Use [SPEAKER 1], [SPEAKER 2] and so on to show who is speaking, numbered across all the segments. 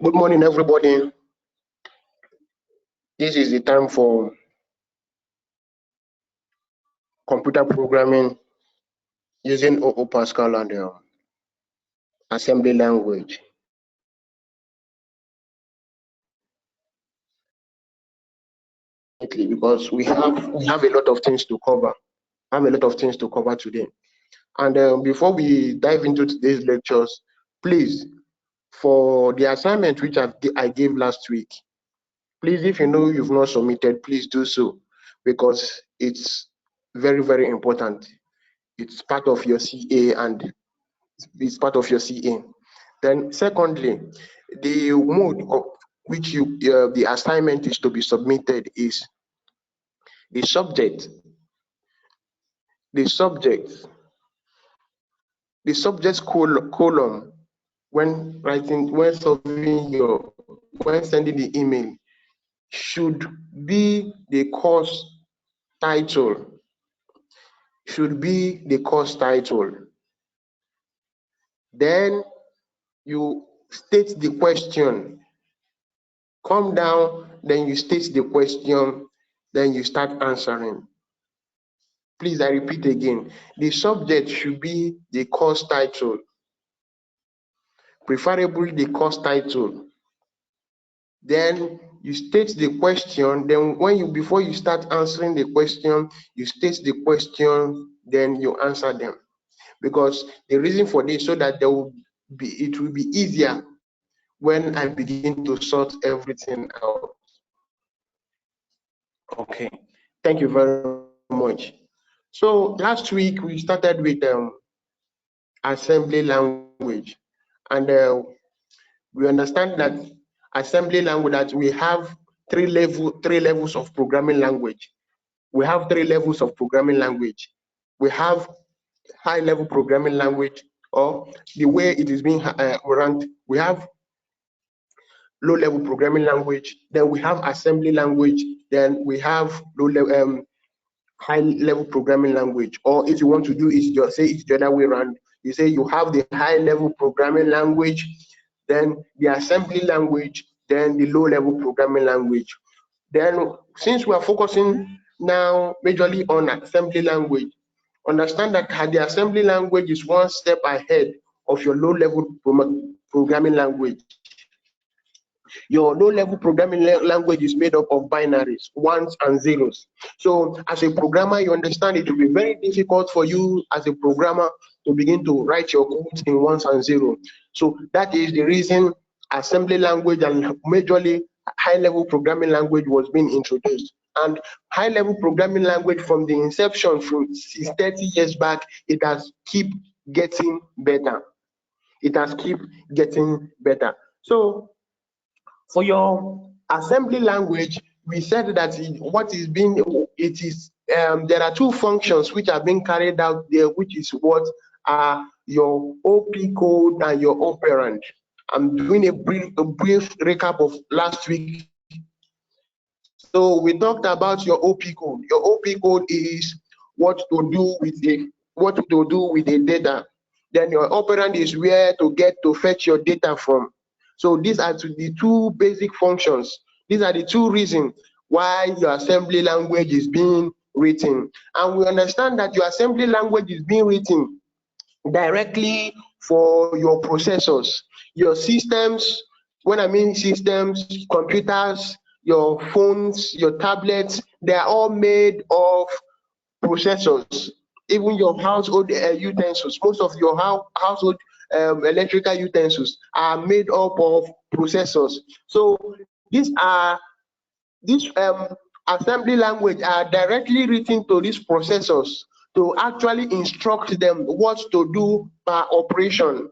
[SPEAKER 1] Good morning, everybody. This is the time for computer programming using Pascal and assembly language. Because we have a lot of things to cover. Today. And before we dive into today's lectures, please, for the assignment which I gave last week, please, if you know you've not submitted, please do so, because it's very, very important. It's part of your CA and it's part of your CA. Then secondly, the mode of which the assignment is to be submitted is the subject column when sending the email should be the course title. Then you state the question. Come down, then you state the question, then you start answering. Please, I repeat again, the subject should be the course title, preferably the course title. Then you state the question, then before you start answering the question, you state the question, then you answer them. Because the reason for this, so that it will be easier when I begin to sort everything out. Okay, thank you very much. So last week we started with assembly language, and we understand that assembly language, that we have three levels of programming language. We have three levels of programming language. We have high-level programming language, or the way it is being ranked. We have low-level programming language. Then we have assembly language. Then we have high-level programming language. Or if you want to do it, just say it's the other way around. You say you have the high-level programming language, then the assembly language, then the low-level programming language. Then, since we are focusing now majorly on assembly language, understand that the assembly language is one step ahead of your low-level programming language. Your low-level programming language is made up of binaries, ones and zeros. So as a programmer, you understand it will be very difficult for you as a programmer to begin to write your code in ones and zeros. So that is the reason assembly language and majorly high-level programming language was being introduced. And high-level programming language, from the inception, since 30 years back, it has keep getting better. So for your assembly language, we said that there are two functions which are being carried out there, which is what are your OP code and your operand. I'm doing a brief recap of last week. So we talked about your OP code. Your OP code is what to do with the data. Then your operand is where to fetch your data from. So these are the two basic functions. These are the two reasons why your assembly language is being written. And we understand that your assembly language is being written directly for your processors, your systems. When I mean systems, computers, your phones, your tablets, they are all made of processors. Even your household utensils, most of your household electrical utensils are made up of processors. So these assembly language are directly written to these processors to actually instruct them what to do per operation.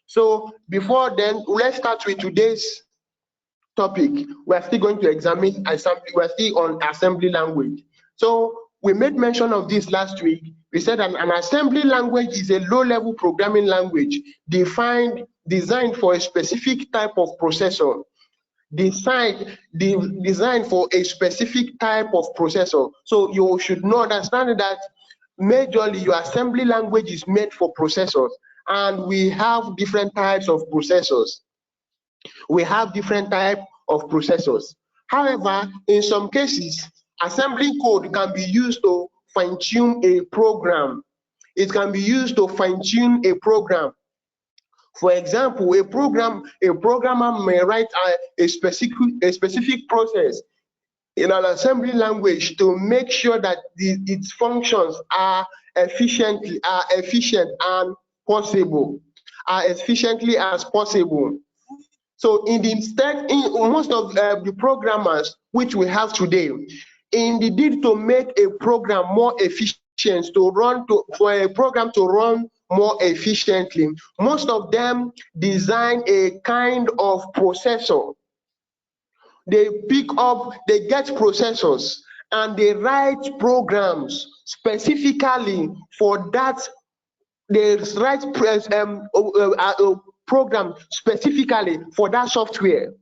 [SPEAKER 1] So before then, let's start with today's topic. We're still going to examine assembly. We're still on assembly language. So we made mention of this last week. We said an assembly language is a low-level programming language designed for a specific type of processor. designed for a specific type of processor. So you should know, understand that majorly your assembly language is made for processors, and we have different types of processors. We have different types of processors. However, in some cases, assembly code can be used to fine-tune a program. It can be used to fine-tune a program. For example, a programmer may write a specific process in an assembly language to make sure that its functions are efficient and possible, are efficiently as possible. So in most of the programmers which we have today, in the need to make a program more efficient, for a program to run more efficiently, most of them design a kind of processor. They get processors and they write programs specifically for that. They write program specifically for that software.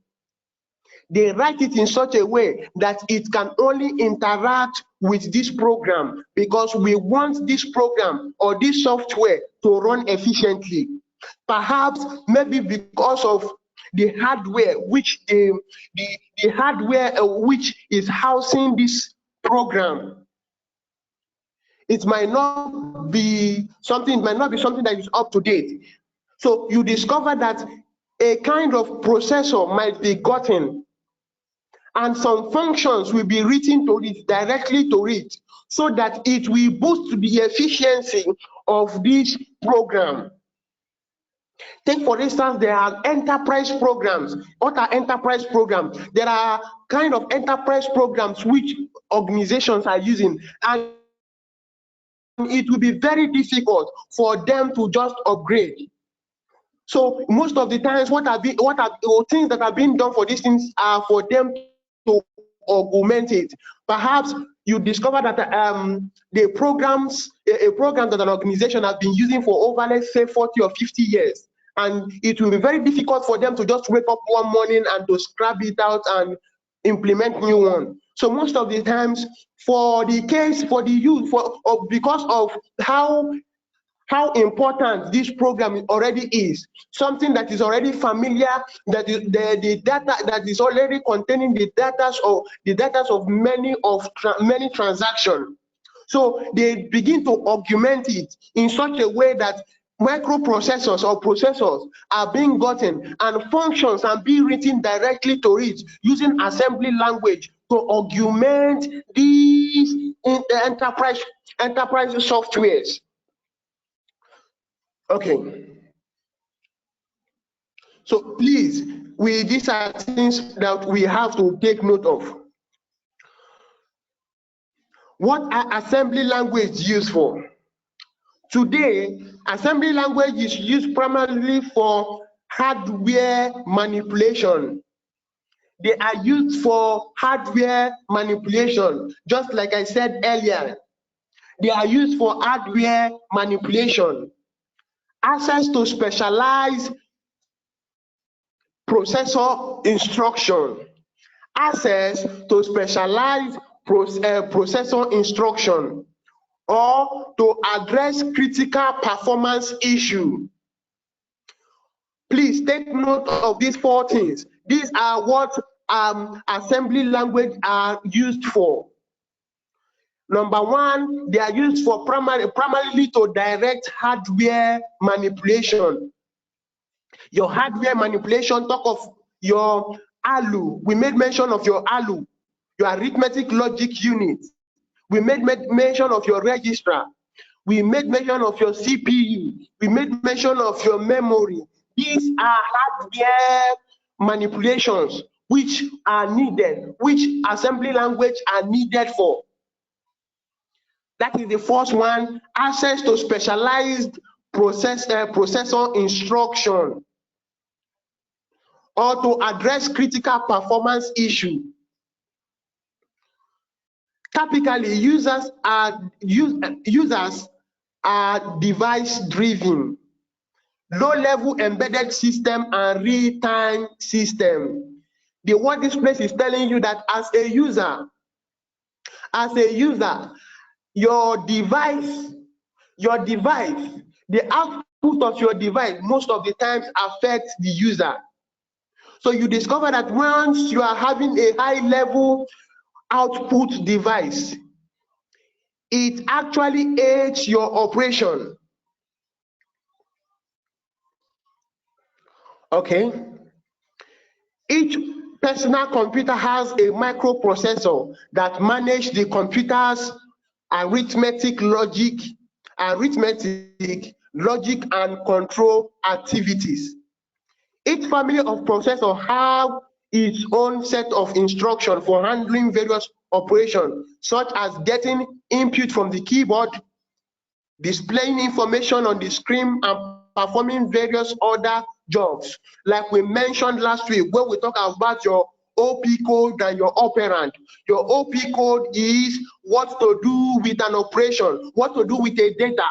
[SPEAKER 1] They write it in such a way that it can only interact with this program because we want this program or this software to run efficiently. Perhaps maybe because of the hardware which which is housing this program. It might not be something that is up to date. So you discover that a kind of processor might be gotten, and some functions will be written to it directly to it, so that it will boost the efficiency of this program. Take for instance, there are enterprise programs. What are enterprise programs? There are kind of enterprise programs which organizations are using, and it will be very difficult for them to just upgrade. So most of the times, things that are being done for these things are for them to augment it. Perhaps you discover that a program that an organization has been using for over, let's say, 40 or 50 years, and it will be very difficult for them to just wake up one morning and to scrap it out and implement new one. So most of the times, because of how important this program already is, something that is already familiar, that is the data that is already containing the data of many transactions. So they begin to augment it in such a way that microprocessors or processors are being gotten, and functions are being written directly to it using assembly language to augment these enterprise softwares. Okay, so please, these are things that we have to take note of. What are assembly language used for? Today, assembly language is used primarily for hardware manipulation. They are used for hardware manipulation, just like I said earlier. They are used for hardware manipulation. Access to specialized processor instruction. Access to specialized processor instruction, or to address critical performance issue. Please take note of these 4 things. These are what assembly language are used for. Number 1, they are used for primarily to direct hardware manipulation. Your hardware manipulation, talk of your ALU. We made mention of your ALU, your arithmetic logic unit. We made mention of your registrar. We made mention of your CPU. We made mention of your memory. These are hardware manipulations which are needed, which assembly language are needed for. That is the first one, access to specialized processor instruction, or to address critical performance issue. Typically, users are device-driven, low-level embedded system and real-time system. The what this place is telling you that as a user, your device, the output of your device most of the times affects the user. So you discover that once you are having a high level output device, it actually aids your operation. Okay. Each personal computer has a microprocessor that manages the computer's arithmetic, logic, and control activities. Each family of processors have its own set of instructions for handling various operations, such as getting input from the keyboard, displaying information on the screen, and performing various other jobs. Like we mentioned last week when we talk about your OP code and your operand. Your OP code is what to do with an operation, what to do with a data.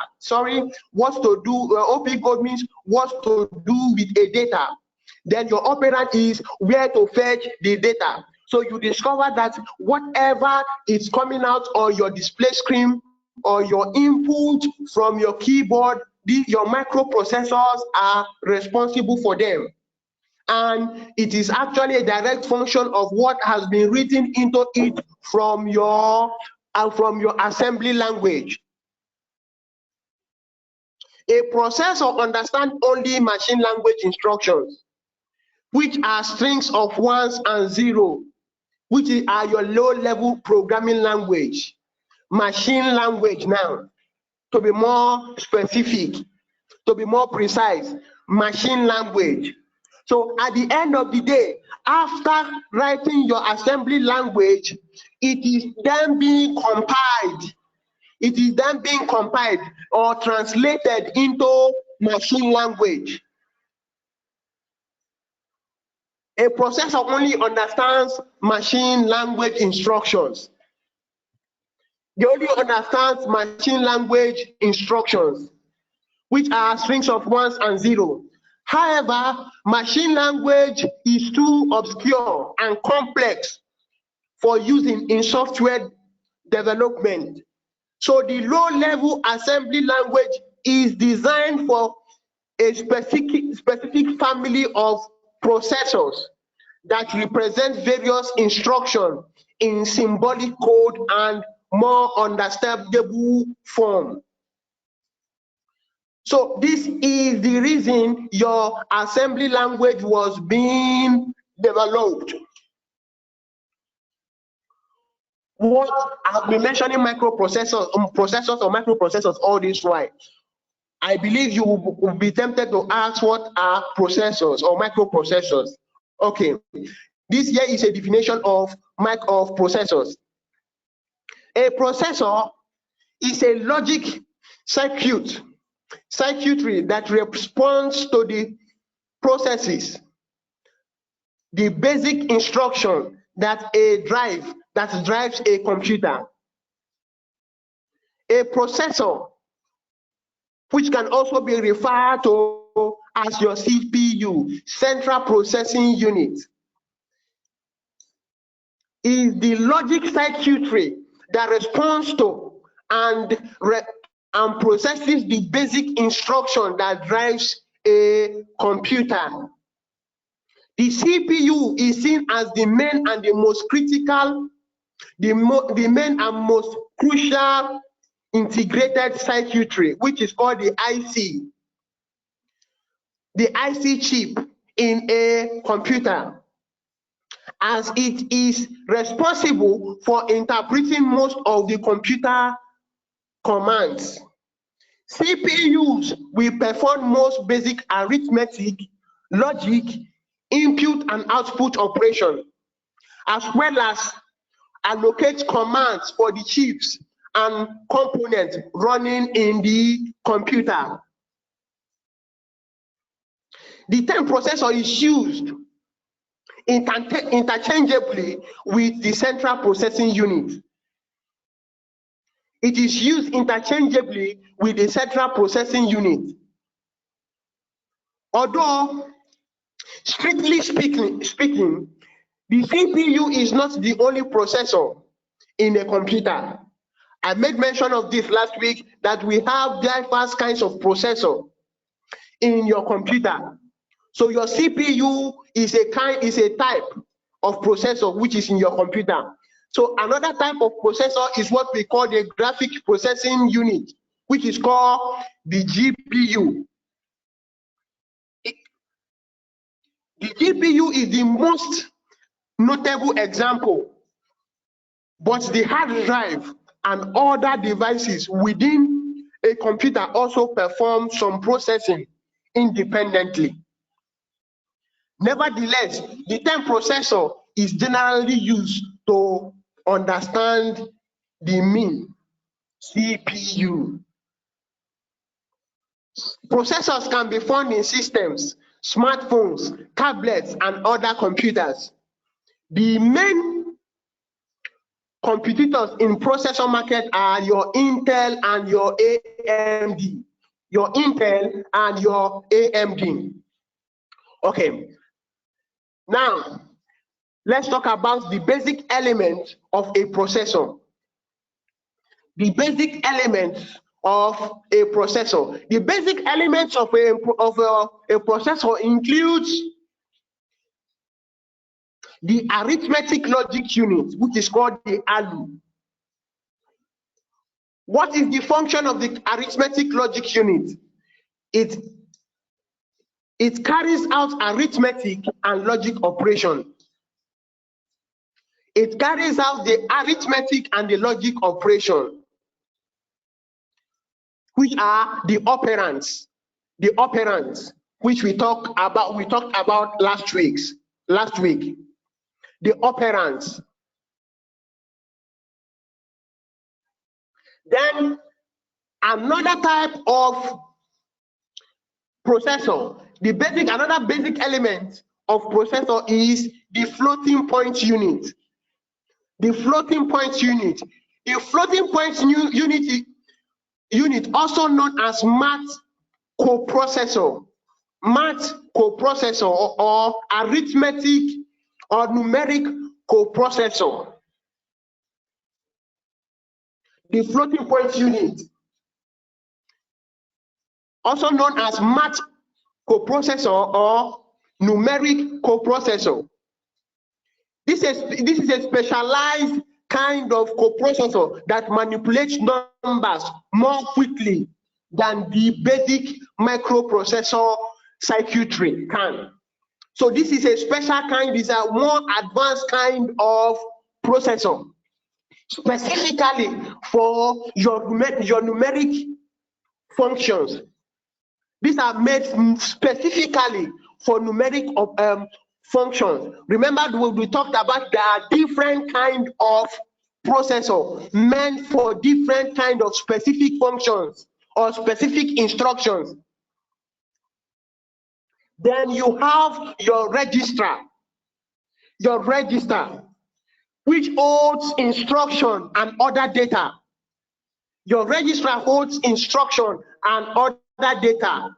[SPEAKER 1] What to do, OP code means what to do with a data. Then your operand is where to fetch the data. So you discover that whatever is coming out on your display screen or your input from your keyboard, your microprocessors are responsible for them. And it is actually a direct function of what has been written into it from your assembly language. A processor understands only machine language instructions, which are strings of ones and zeros, which are your low-level programming language. Machine language now, to be more specific, to be more precise, machine language. So at the end of the day, after writing your assembly language, it is then being compiled. It is then being compiled or translated into machine language. A processor only understands machine language instructions. They only understand machine language instructions, which are strings of ones and zeros. However, machine language is too obscure and complex for using in software development. So the low-level assembly language is designed for a specific family of processors that represent various instructions in symbolic code and more understandable form. So this is the reason your assembly language was being developed. What I've been mentioning microprocessors, processors or microprocessors all this while. I believe you will be tempted to ask what are processors or microprocessors. Okay, this here is a definition of processors. A processor is a logic circuitry that responds to the processes, the basic instruction that drives a computer. A processor, which can also be referred to as your CPU, Central Processing Unit, is the logic circuitry that responds to and processes the basic instruction that drives a computer. The CPU is seen as the main and the most critical, the main and most crucial integrated circuitry, which is called the IC chip in a computer, as it is responsible for interpreting most of the computer commands. CPUs will perform most basic arithmetic, logic, input and output operation, as well as allocate commands for the chips and components running in the computer. The term processor is used interchangeably with the central processing unit. It is used interchangeably with the central processing unit. Although, strictly speaking, The CPU is not the only processor in a computer. I made mention of this last week that we have diverse kinds of processor in your computer. So your CPU is a type of processor which is in your computer. So another type of processor is what we call the graphic processing unit, which is called the GPU. The GPU is the most notable example, but the hard drive and other devices within a computer also perform some processing independently. Nevertheless, the term processor is generally used to understand the mean CPU. Processors can be found in systems, smartphones, tablets, and other computers. The main competitors in processor market are your Intel and your AMD. Your Intel and your AMD. Okay. Now, let's talk about the basic elements of a processor. The basic elements of a processor. The basic elements of a processor includes the arithmetic logic unit, which is called the ALU. What is the function of the arithmetic logic unit? It carries out arithmetic and logic operation. It carries out the arithmetic and the logic operation, which are the operands. The operands, which we talked about last week. The operands. Then another type of processor, another basic element of processor is the floating point unit. The floating point unit. The floating point unit, also known as math coprocessor, or arithmetic or numeric coprocessor. The floating point unit, also known as math coprocessor or numeric coprocessor. This is a specialized kind of coprocessor that manipulates numbers more quickly than the basic microprocessor circuitry can. So this is a special kind, is a more advanced kind of processor, specifically for your numeric functions. These are made specifically for numeric functions. Remember, we talked about there are different kind of processor meant for different kind of specific functions or specific instructions. Then you have your register, which holds instruction and other data. Your register holds instruction and other data.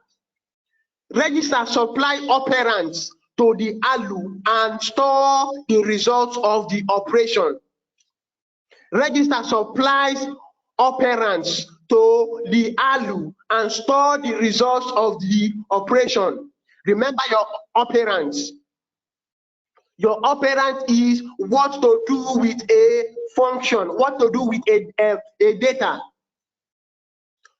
[SPEAKER 1] Register supply operands to the ALU and store the results of the operation. Register supplies operands to the ALU and store the results of the operation. Remember your operands. Your operand is what to do with a function, what to do with a data.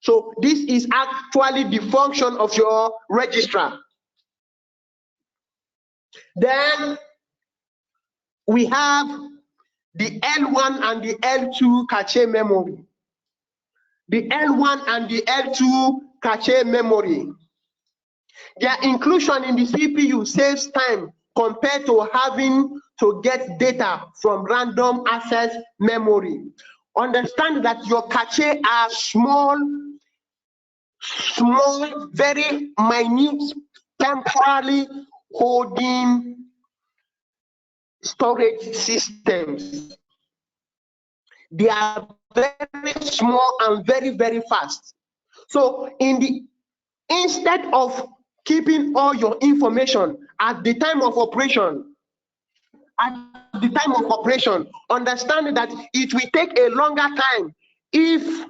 [SPEAKER 1] So this is actually the function of your registrar. Then we have the L1 and the L2 cache memory. The L1 and the L2 cache memory. Their inclusion in the CPU saves time compared to having to get data from random access memory. Understand that your cache are small, very minute, temporarily holding storage systems. They are very small and very, very fast. So instead of keeping all your information at the time of operation, at the time of operation, understand that it will take a longer time if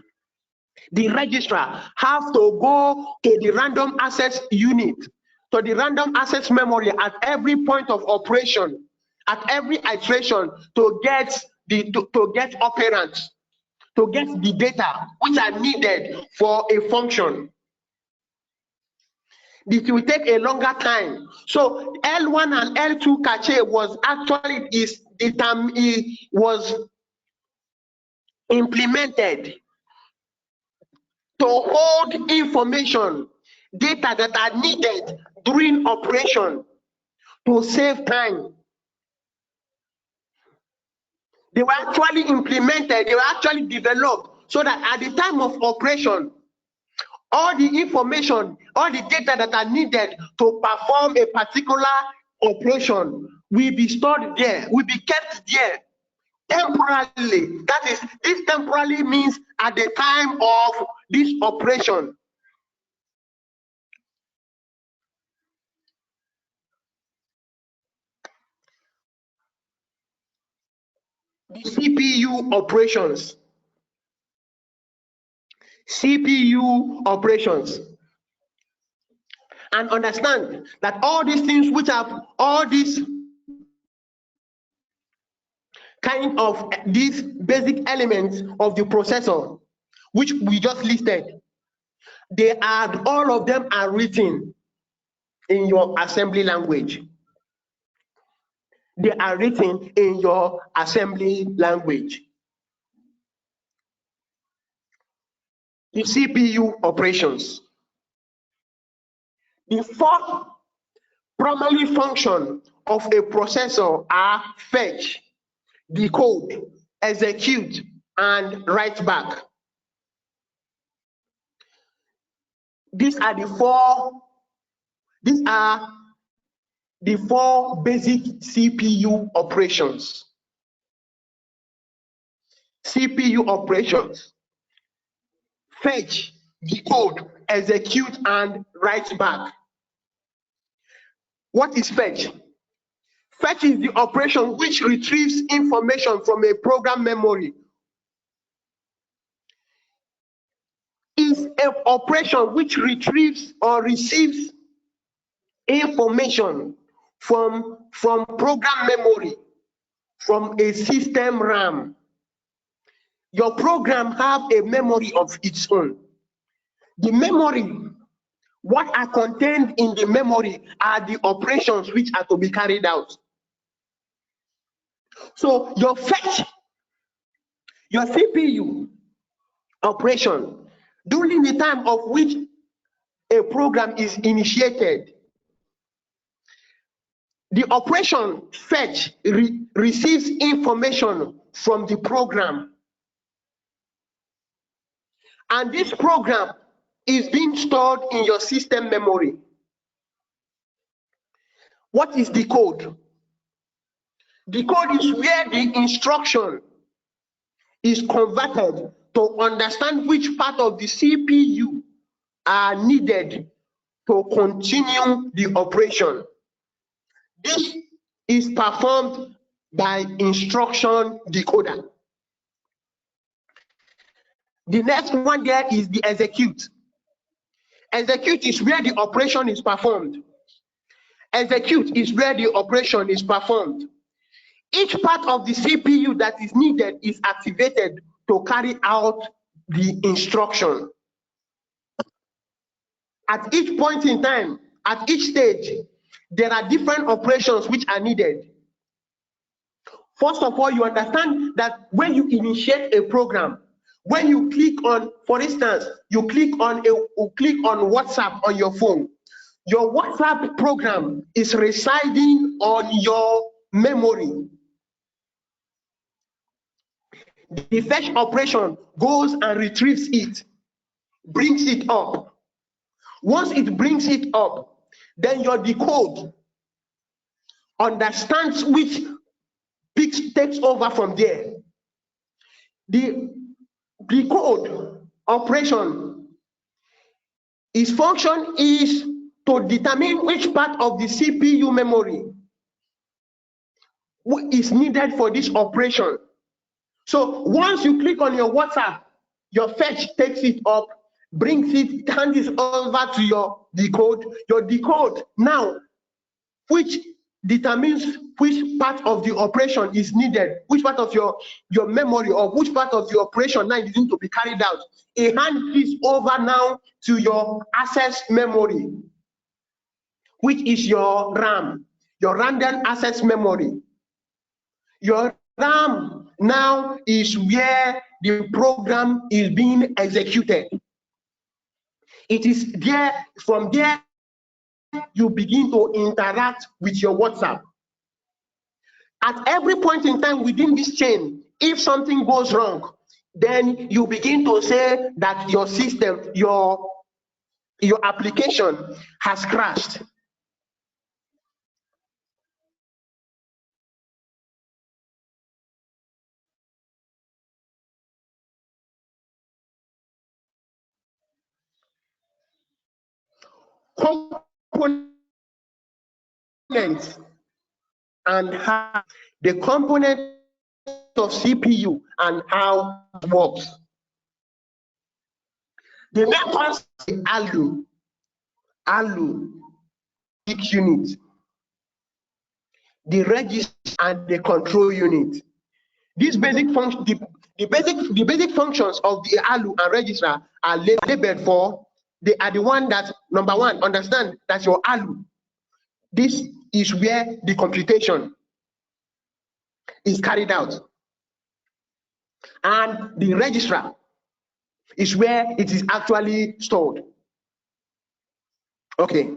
[SPEAKER 1] the registrar have to go to the random access unit, to the random access memory at every point of operation, at every iteration to get to get operands, to get the data which are needed for a function. It will take a longer time. So L1 and L2 cache was actually was implemented to hold information, data that are needed during operation to save time. They were actually implemented, they were actually developed so that at the time of operation, all the information, all the data that are needed to perform a particular operation will be stored there, will be kept there temporarily. That is, this temporarily means at the time of this operation. The CPU operations. CPU operations. And understand that all these things which have all these kind of these basic elements of the processor which we just listed, they are, all of them are written in your assembly language. They are written in your assembly language. The CPU operations. The fourth primary function of a processor are fetch, decode, execute, and write back. These are the four basic CPU operations. CPU operations: fetch, decode, execute, and write back. What is fetch? Fetch is the operation which retrieves information from a program memory. Is an operation which retrieves or receives information from program memory, from a system RAM. Your program have a memory of its own. The memory, what are contained in the memory are the operations which are to be carried out. So your fetch, your CPU operation, during the time of which a program is initiated, the operation fetch receives information from the program, and this program is being stored in your system memory. What is decode? Decode is where the instruction is converted to understand which part of the CPU are needed to continue the operation. This is performed by instruction decoder. The next one there is the execute. Execute is where the operation is performed. Execute is where the operation is performed. Each part of the CPU that is needed is activated to carry out the instruction. At each point in time, at each stage, there are different operations which are needed. First of all, you understand that when you initiate a program, when you click on, for instance, you click on WhatsApp on your phone, your WhatsApp program is residing on your memory. The fetch operation goes and retrieves it, brings it up. Once it brings it up, then your decode understands which takes over from there. The decode operation, its function is to determine which part of the CPU memory is needed for this operation. So once you click on your WhatsApp, your fetch takes it up, brings it, hands it over to your decode. Your decode now, which determines which part of the operation is needed, which part of your memory, or which part of the operation now is going to be carried out. It hands this over now to your access memory, which is your RAM, your random access memory. Your RAM now is where the program is being executed. It is there, from there you begin to interact with your WhatsApp. At every point in time within this chain, if something goes wrong, then you begin to say that your system, your application has crashed. Components and how the component of CPU and how it works. The main concept is ALU, unit, the register and the control unit. These basic functions, the basic functions of the ALU and register are labeled for. They are the one that, number one, understand that your ALU, this is where the computation is carried out, and the registrar is where it is actually stored. Okay.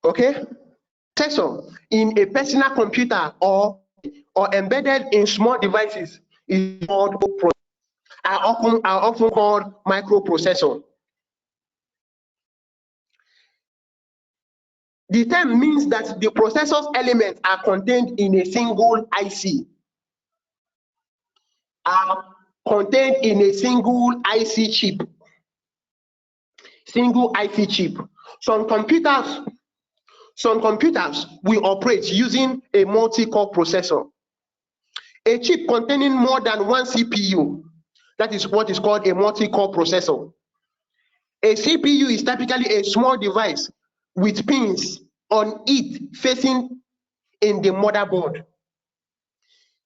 [SPEAKER 1] Okay. Processor in a personal computer or embedded in small devices is called are often called microprocessor. The term means that the processor's elements are contained in a single IC. Are contained in a single IC chip. Single IC chip. Some computers will operate using a multi-core processor. A chip containing more than one CPU, that is what is called a multi-core processor. A CPU is typically a small device with pins on it facing in the motherboard.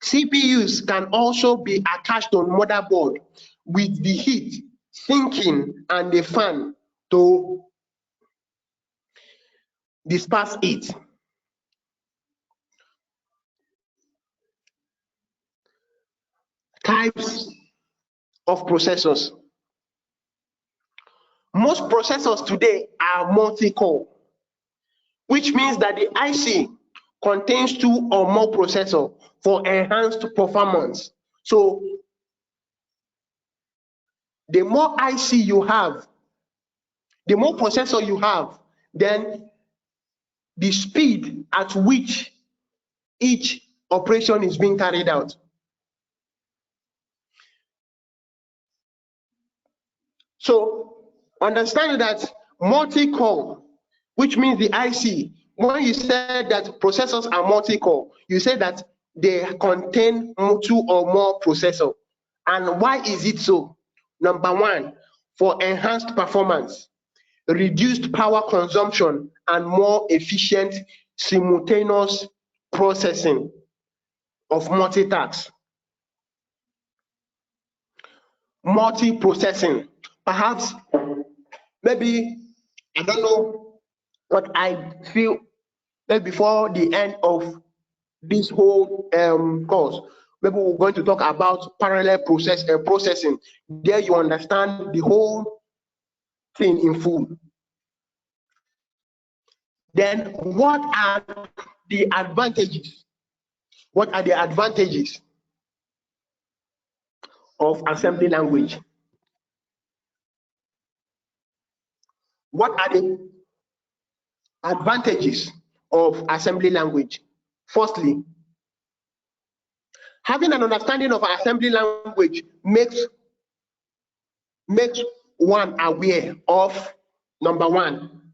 [SPEAKER 1] CPUs can also be attached on motherboard with the heat sinking and the fan to disperse it. Types of processors. Most processors today are multi-core, which means that the IC contains two or more processors for enhanced performance. So the more IC you have, the more processor you have, then the speed at which each operation is being carried out. So understand that multi-core, which means the IC, when you said that processors are multi-core, you said that they contain two or more processors. And why is it so? Number one, for enhanced performance, reduced power consumption, and more efficient simultaneous processing of multitasks. Multi-processing, perhaps, maybe, I don't know what I feel, maybe before the end of this whole course, maybe we're going to talk about parallel processing. There you understand the whole thing in full. Then what are the advantages? What are the advantages of assembly language? What are the advantages of assembly language? Firstly, Having an understanding of assembly language makes one aware of, number one,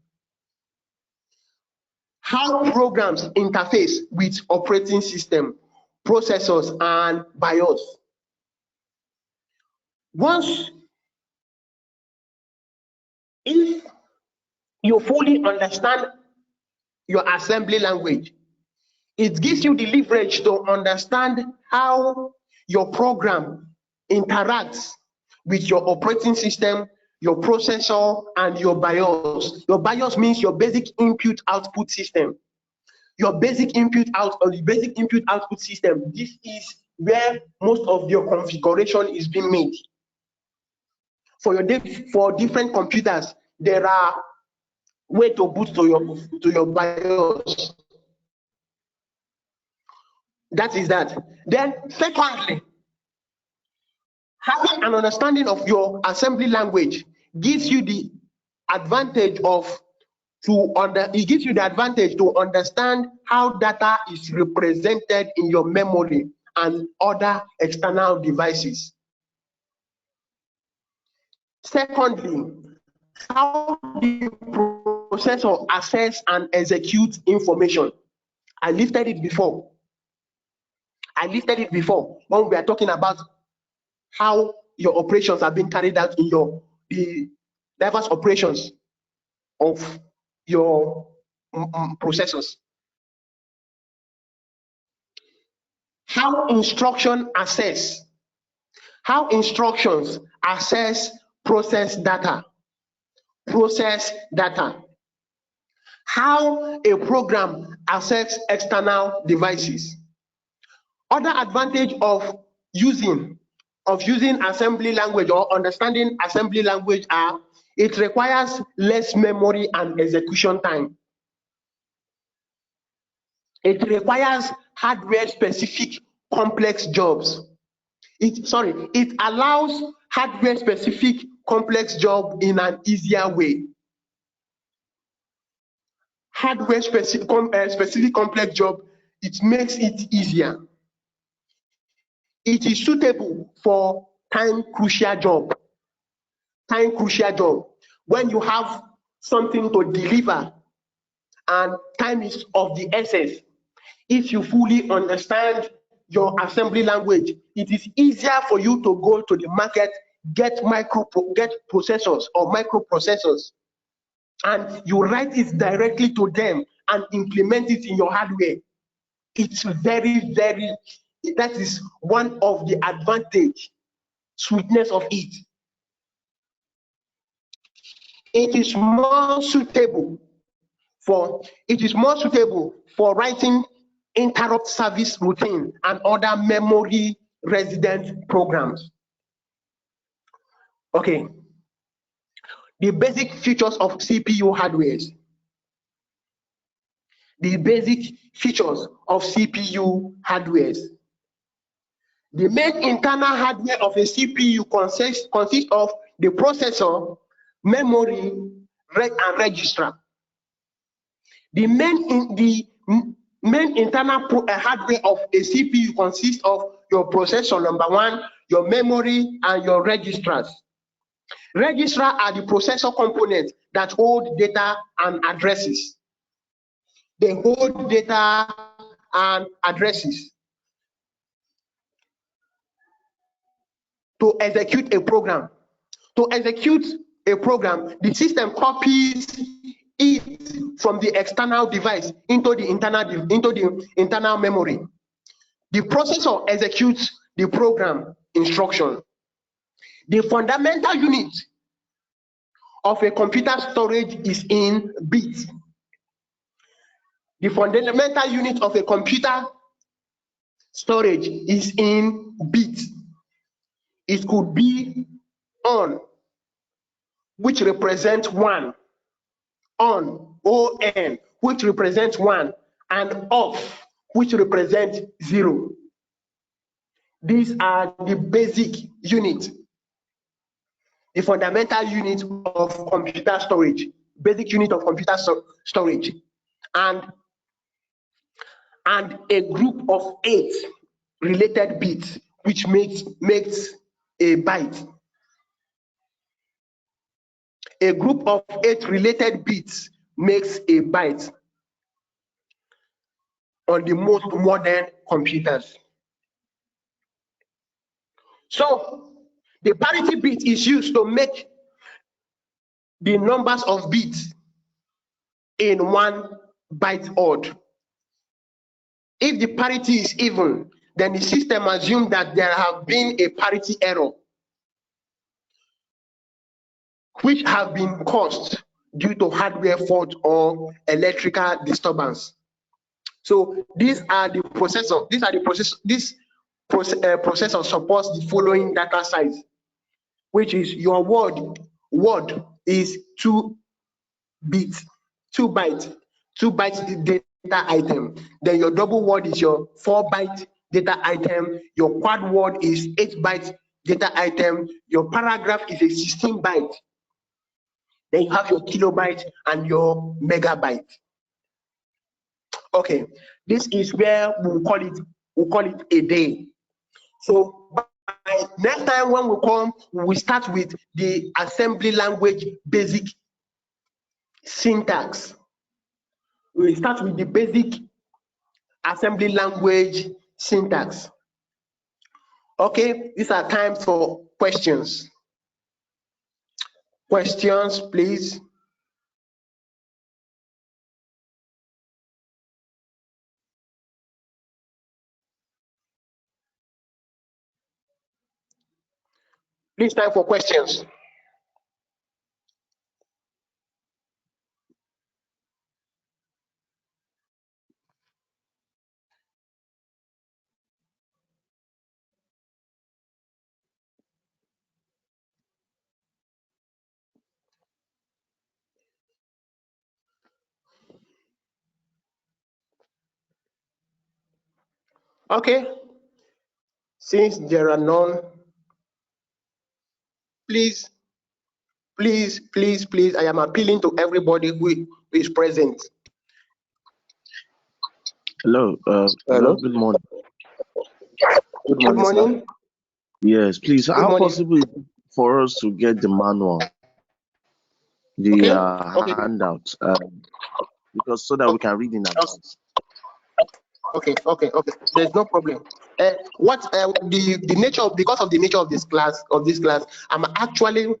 [SPEAKER 1] how programs interface with operating system, processors, and BIOS. If you fully understand your assembly language, it gives you the leverage to understand how your program interacts with your operating system, your processor, and your BIOS. Your BIOS means your basic input-output system. Your basic input-output system. This is where most of your configuration is being made. For different computers, there are ways to boot to your BIOS. That is that. Then, secondly, having an understanding of your assembly language gives you the advantage to understand how data is represented in your memory and other external devices. Secondly, how the processor access and execute information. I listed it before when we are talking about how your operations are being carried out in the diverse operations of your processors. How instructions access process data. How a program access external devices. Other advantage of using assembly language or understanding assembly language are it requires less memory and execution time. It requires hardware-specific complex jobs. It allows hardware-specific complex job in an easier way. Hardware-specific complex job, it makes it easier. It is suitable for time-crucial job. When you have something to deliver and time is of the essence, if you fully understand your assembly language, it is easier for you to go to the market, get processors or microprocessors, and you write it directly to them and implement it in your hardware. It's that is one of the advantage, sweetness of it. It is more suitable for writing interrupt service routine and other memory resident programs. Okay. The basic features of CPU hardware. The main internal hardware of a CPU consists of the processor, memory, and register. The main internal hardware of a CPU consists of your processor, number one, your memory, and your registers. Registers are the processor components that hold data and addresses. They hold data and addresses. To execute a program, the system copies it from the external device into the internal memory. The processor executes the program instruction. The fundamental unit of a computer storage is in bits. The fundamental unit of a computer storage is in bits. It could be on, which represents 1, on, O-N, which represents 1, and off, which represents 0. These are the basic unit, the fundamental unit of computer storage, basic unit of computer storage, and a group of 8 related bits, which makes a byte. A group of 8 related bits makes a byte on the most modern computers. So the parity bit is used to make the numbers of bits in 1 byte odd. If the parity is even, then the system assumes that there have been a parity error, which have been caused due to hardware fault or electrical disturbance. So these are the processor. This processor supports the following data size, which is your word is 2 bits, 2 bytes, 2 bytes data item. Then your double word is your 4 byte data item. Your quad word is 8 byte data item. Your paragraph is a 16 byte. Then you have your kilobyte and your megabyte. Okay, this is where we'll call it a day. So by next time when we come, we start with the assembly language basic syntax. We start with the basic assembly language syntax. Okay, these are times for questions. Questions, please. This time for questions. Okay, since there are none, please, I am appealing to everybody who is present.
[SPEAKER 2] Hello. Hello. Good morning.
[SPEAKER 1] Good morning.
[SPEAKER 2] Sir. Yes, please.
[SPEAKER 1] Good
[SPEAKER 2] How
[SPEAKER 1] morning.
[SPEAKER 2] possible is it for us to get the manual, the handout, because so that we can read in advance?
[SPEAKER 1] Okay. There's no problem. What the nature of, because of the nature of this class, I'm actually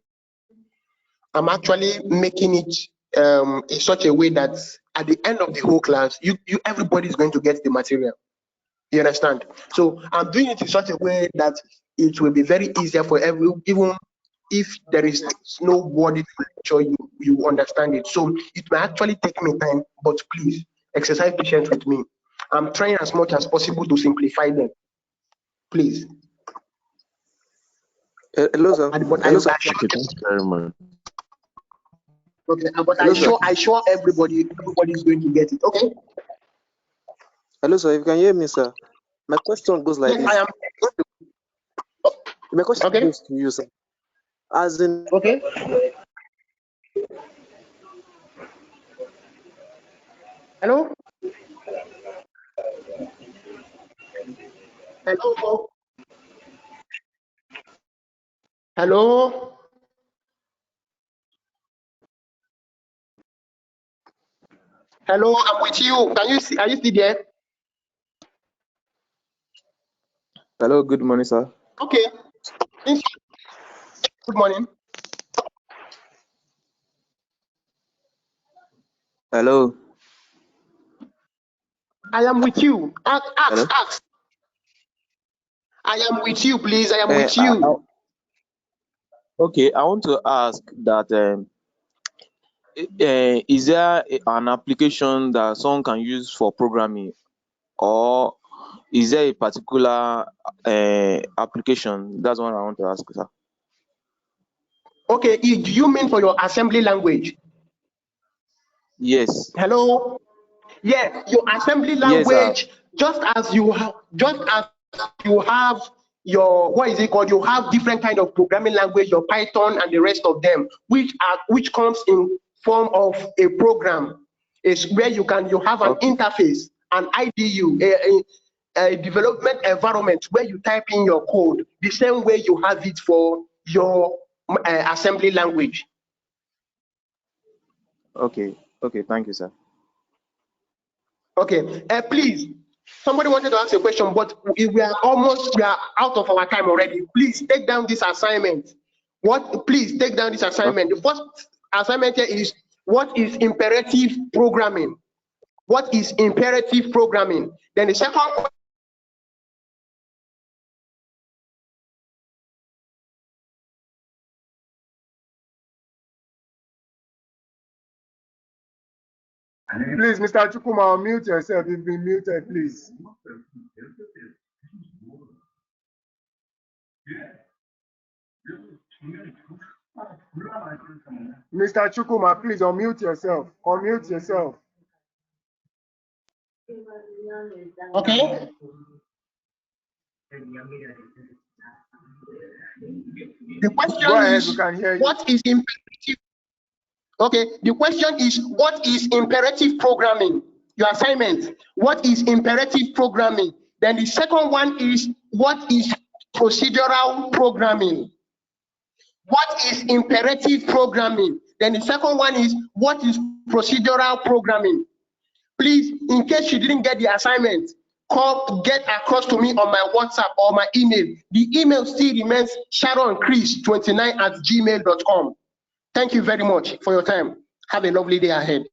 [SPEAKER 1] making it in such a way that at the end of the whole class, everybody is going to get the material. You understand? So I'm doing it in such a way that it will be very easier for even if there is no word in the lecture, you understand it. So it may actually take me time, but please exercise patience with me. I'm trying as much as possible to simplify them. Please.
[SPEAKER 3] Hello, sir.
[SPEAKER 2] Hello, sir. Okay, thank you very much.
[SPEAKER 1] Okay, but I assure everybody is going to get it. Okay.
[SPEAKER 3] Hello, sir. If you can hear me, sir. My question goes like this.
[SPEAKER 1] I am.
[SPEAKER 3] My question goes to you, sir. As in.
[SPEAKER 1] Okay. Hello. Hello. Hello. Hello, I'm with you. Can you see? Are you still there?
[SPEAKER 3] Hello. Good morning, sir.
[SPEAKER 1] Okay. Good morning.
[SPEAKER 3] Hello.
[SPEAKER 1] I am with you. Ask. I am with you, please. I am with you.
[SPEAKER 3] Okay, I want to ask that is there an application that someone can use for programming, or is there a particular application? That's what I want to ask, sir.
[SPEAKER 1] Okay, do you mean for your assembly language?
[SPEAKER 3] Yes.
[SPEAKER 1] Hello. Yeah, your assembly language.
[SPEAKER 3] Yes,
[SPEAKER 1] just as you have your, what is it called? You have different kind of programming language, your Python and the rest of them, which comes in form of a program. Is where you have an interface, an IDE, a development environment where you type in your code the same way you have it for your assembly language.
[SPEAKER 3] Okay. Okay. Thank you, sir.
[SPEAKER 1] Okay. Please, somebody wanted to ask a question, but we are out of our time already. Please take down this assignment. Please take down this assignment.
[SPEAKER 3] Okay.
[SPEAKER 1] The first assignment here is what is imperative programming? What is imperative programming? Then the second one.
[SPEAKER 4] Please, Mr. Chukuma, unmute yourself. You've been muted, please. Mr. Chukuma, please unmute yourself. Unmute yourself.
[SPEAKER 1] Okay. The question
[SPEAKER 4] Go ahead,
[SPEAKER 1] is,
[SPEAKER 4] we can hear you.
[SPEAKER 1] what is imperative? Okay, the question is, what is imperative programming? Your assignment, what is imperative programming? Then the second one is, what is procedural programming? What is imperative programming? Then the second one is, what is procedural programming? Please, in case you didn't get the assignment, get across to me on my WhatsApp or my email. The email still remains sharonchris29@gmail.com. Thank you very much for your time. Have a lovely day ahead.